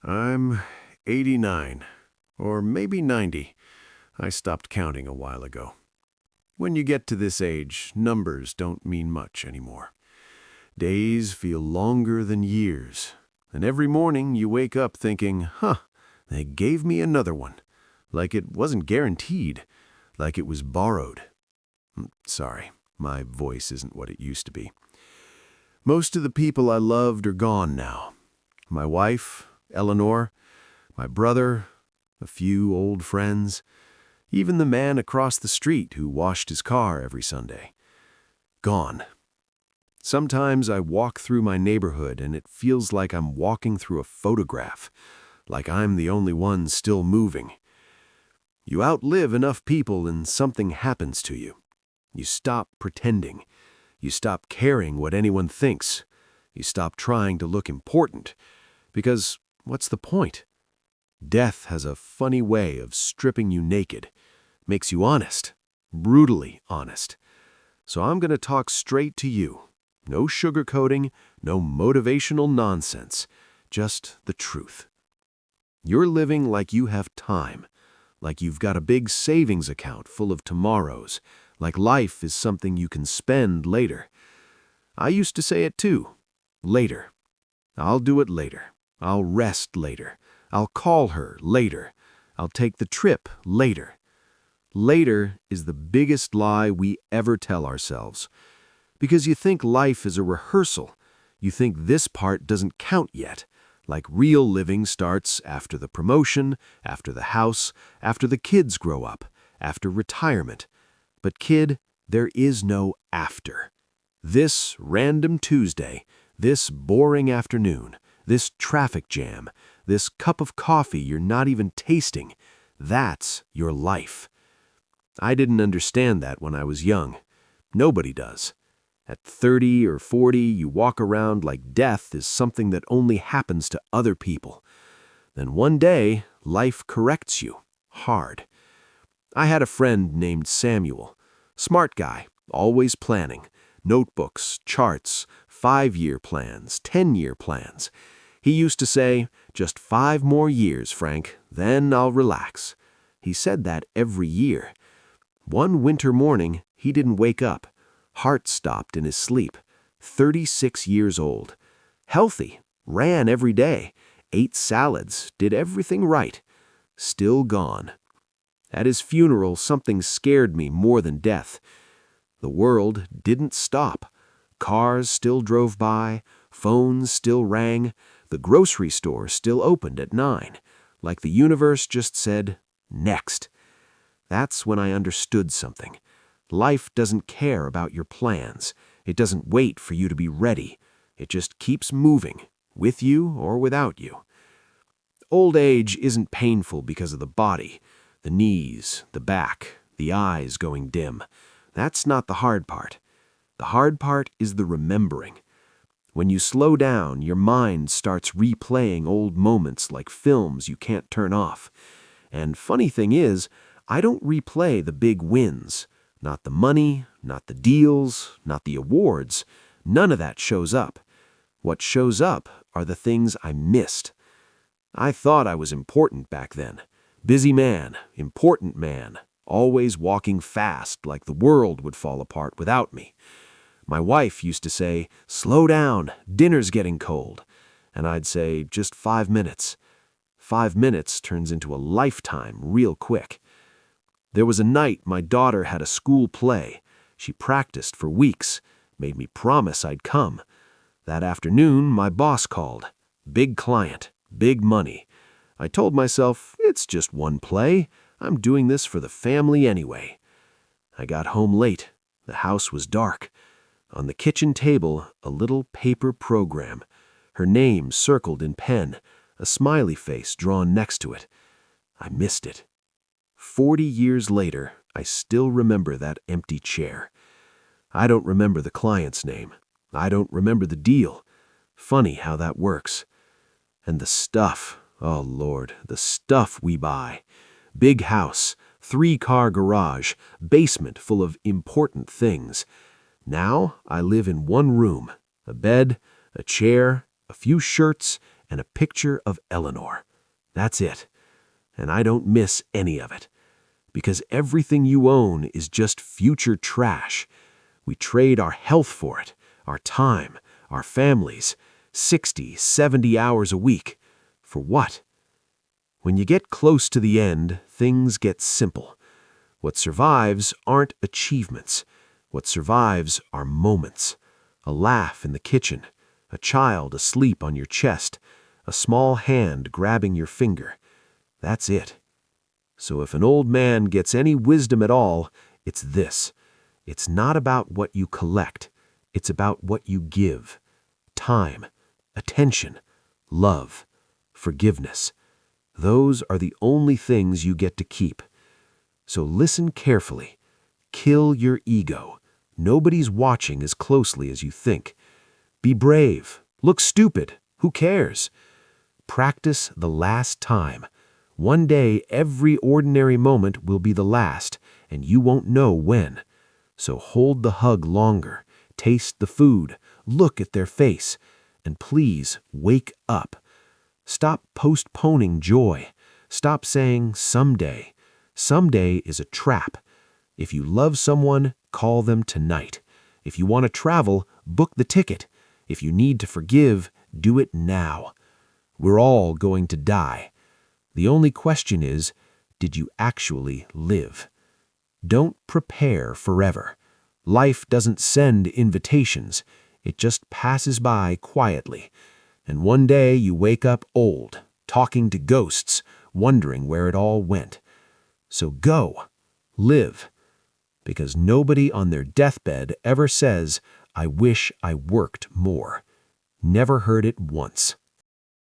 I'm 89, or maybe 90. I stopped counting a while ago. When you get to this age, numbers don't mean much anymore. Days feel longer than years, and every morning you wake up thinking, they gave me another one. Like it wasn't guaranteed, like it was borrowed. Sorry, my voice isn't what it used to be. Most of the people I loved are gone now. My wife, Eleanor, my brother, a few old friends, even the man across the street who washed his car every Sunday. Gone. Sometimes I walk through my neighborhood and it feels like I'm walking through a photograph, like I'm the only one still moving. You outlive enough people and something happens to you. You stop pretending. You stop caring what anyone thinks. You stop trying to look important. Because what's the point? Death has a funny way of stripping you naked. Makes you honest. Brutally honest. So I'm going to talk straight to you. No sugarcoating, no motivational nonsense. Just the truth. You're living like you have time. Like you've got a big savings account full of tomorrows. Like life is something you can spend later. I used to say it too. Later. I'll do it later. I'll rest later. I'll call her later. I'll take the trip later. Later is the biggest lie we ever tell ourselves. Because you think life is a rehearsal. You think this part doesn't count yet. Like real living starts after the promotion, after the house, after the kids grow up, after retirement. But kid, there is no after. This random Tuesday, this boring afternoon, this traffic jam, this cup of coffee you're not even tasting, that's your life. I didn't understand that when I was young. Nobody does. At 30 or 40, you walk around like death is something that only happens to other people. Then one day, life corrects you. Hard. I had a friend named Samuel. Smart guy, always planning. Notebooks, charts, 5-year plans, 10-year plans. He used to say, "Just 5 more years, Frank, then I'll relax." He said that every year. One winter morning, he didn't wake up. Heart stopped in his sleep. 36 years old. Healthy. Ran every day. Ate salads. Did everything right. Still gone. At his funeral, something scared me more than death. The world didn't stop. Cars still drove by. Phones still rang. The grocery store still opened at 9. Like the universe just said, next. That's when I understood something. Life doesn't care about your plans. It doesn't wait for you to be ready. It just keeps moving, with you or without you. Old age isn't painful because of the body, the knees, the back, the eyes going dim. That's not the hard part. The hard part is the remembering. When you slow down, your mind starts replaying old moments like films you can't turn off. And funny thing is, I don't replay the big wins. Not the money, not the deals, not the awards. None of that shows up. What shows up are the things I missed. I thought I was important back then. Busy man, important man, always walking fast like the world would fall apart without me. My wife used to say, "Slow down, dinner's getting cold." And I'd say, "Just 5 minutes." 5 minutes turns into a lifetime real quick. There was a night my daughter had a school play. She practiced for weeks, made me promise I'd come. That afternoon, my boss called. Big client, big money. I told myself, it's just one play. I'm doing this for the family anyway. I got home late. The house was dark. On the kitchen table, a little paper program. Her name circled in pen, a smiley face drawn next to it. I missed it. 40 years later, I still remember that empty chair. I don't remember the client's name. I don't remember the deal. Funny how that works. And the stuff, oh Lord, the stuff we buy. Big house, 3-car garage, basement full of important things. Now I live in one room, a bed, a chair, a few shirts, and a picture of Eleanor. That's it. And I don't miss any of it. Because everything you own is just future trash. We trade our health for it, our time, our families, 60, 70 hours a week. For what? When you get close to the end, things get simple. What survives aren't achievements. What survives are moments. A laugh in the kitchen, a child asleep on your chest, a small hand grabbing your finger. That's it. So if an old man gets any wisdom at all, it's this. It's not about what you collect. It's about what you give. Time, attention, love, forgiveness. Those are the only things you get to keep. So listen carefully. Kill your ego. Nobody's watching as closely as you think. Be brave. Look stupid. Who cares? Practice the last time. One day, every ordinary moment will be the last, and you won't know when. So hold the hug longer, taste the food, look at their face, and please wake up. Stop postponing joy. Stop saying someday. Someday is a trap. If you love someone, call them tonight. If you want to travel, book the ticket. If you need to forgive, do it now. We're all going to die. The only question is, did you actually live? Don't prepare forever. Life doesn't send invitations. It just passes by quietly. And one day you wake up old, talking to ghosts, wondering where it all went. So go, live. Because nobody on their deathbed ever says, "I wish I worked more." Never heard it once.